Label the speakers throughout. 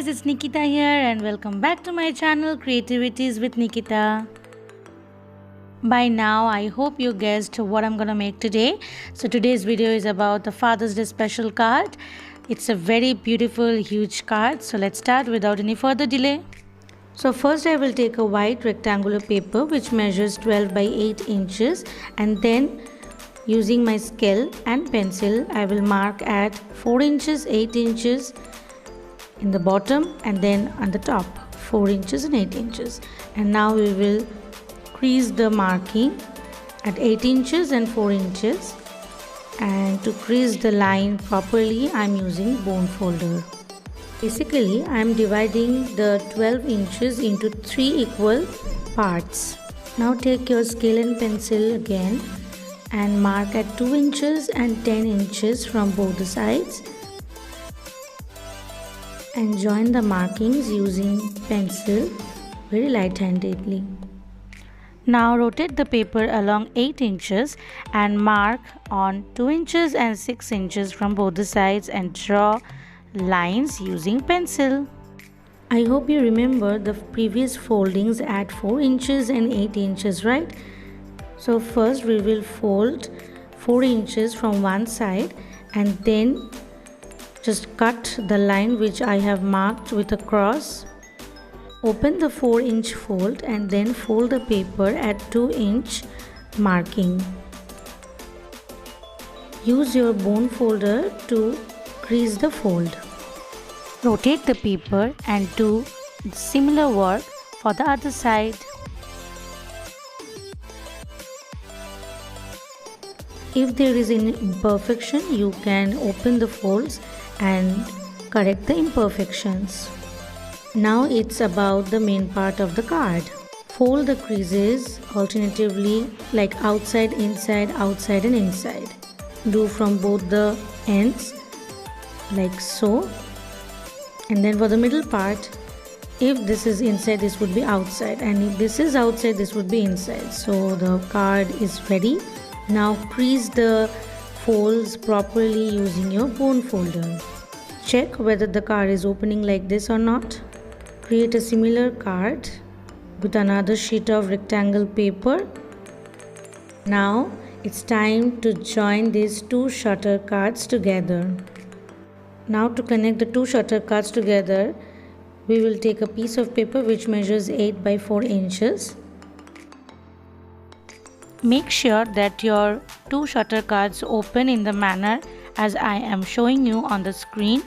Speaker 1: it's Nikita here and welcome back to my channel Creativities with Nikita. By now I hope you guessed what I'm gonna make today. So today's video is about the Father's Day special card. It's a very beautiful huge card. So let's start without any further delay. So first I will take a white rectangular paper which measures 12 by 8 inches, and then using my scale and pencil I will mark at 4 inches, 8 inches in the bottom and then on the top 4 inches and 8 inches. And now we will crease the marking at 8 inches and 4 inches, and to crease the line properly I am using bone folder. Basically I am dividing the 12 inches into 3 equal parts. Now take your scale and pencil again and mark at 2 inches and 10 inches from both the sides, and join the markings using pencil very light-handedly. Now rotate the paper along 8 inches and mark on 2 inches and 6 inches from both the sides and draw lines using pencil. I hope you remember the previous foldings at 4 inches and 8 inches, right? So first we will fold 4 inches from one side and then just cut the line which I have marked with a cross. Open the 4-inch fold and then fold the paper at 2-inch marking. Use your bone folder to crease the fold. Rotate the paper and do similar work for the other side. If there is any imperfection, you can open the folds and correct the imperfections. Now it's about the main part of the card. Fold the creases alternatively, like outside, inside, outside and inside. Do from both the ends like so. And then for the middle part, if this is inside, this would be outside, and if this is outside, this would be inside. So the card is ready. Now crease the folds properly using your bone folder. Check whether the card is opening like this or not. Create a similar card with another sheet of rectangle paper. Now it's time to join these two shutter cards together. Now to connect the two shutter cards together, we will take a piece of paper which measures 8 by 4 inches. Make sure that your two shutter cards open in the manner as I am showing you on the screen.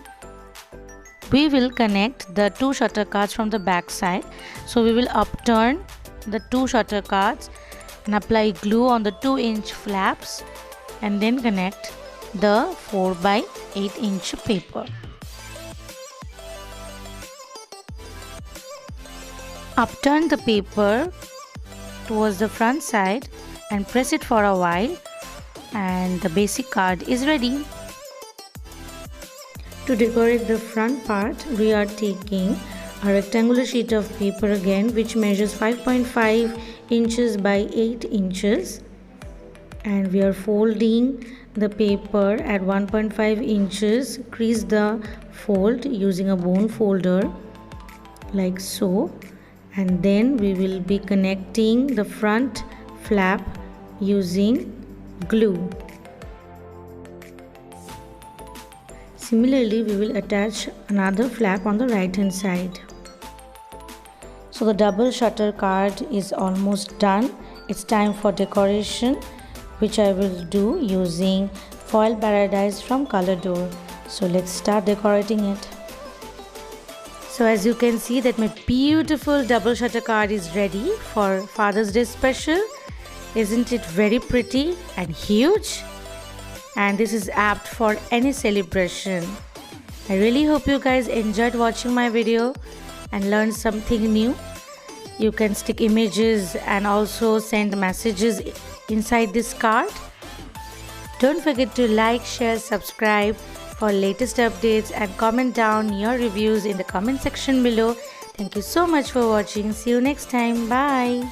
Speaker 1: We will connect the two shutter cards from the back side. So we will upturn the two shutter cards and apply glue on the 2-inch flaps, and then connect the 4 by 8 inch paper. Upturn the paper towards the front side and press it for a while, and the basic card is ready. To decorate the front part, we are taking a rectangular sheet of paper again which measures 5.5 inches by 8 inches, and we are folding the paper at 1.5 inches. Crease the fold using a bone folder like so, and then we will be connecting the front flap using glue. Similarly, we will attach another flap on the right hand side. So the double shutter card is almost done. It's time for decoration, which I will do using foil paradise from Colordoor. So let's start decorating it. So as you can see that my beautiful double shutter card is ready for Father's Day special. Isn't it very pretty and huge? And this is apt for any celebration. I really hope you guys enjoyed watching my video and learned something new. You can stick images and also send messages inside this card. Don't forget to like, share, subscribe for latest updates, and comment down your reviews in the comment section below. Thank you so much for watching. See you next time. Bye.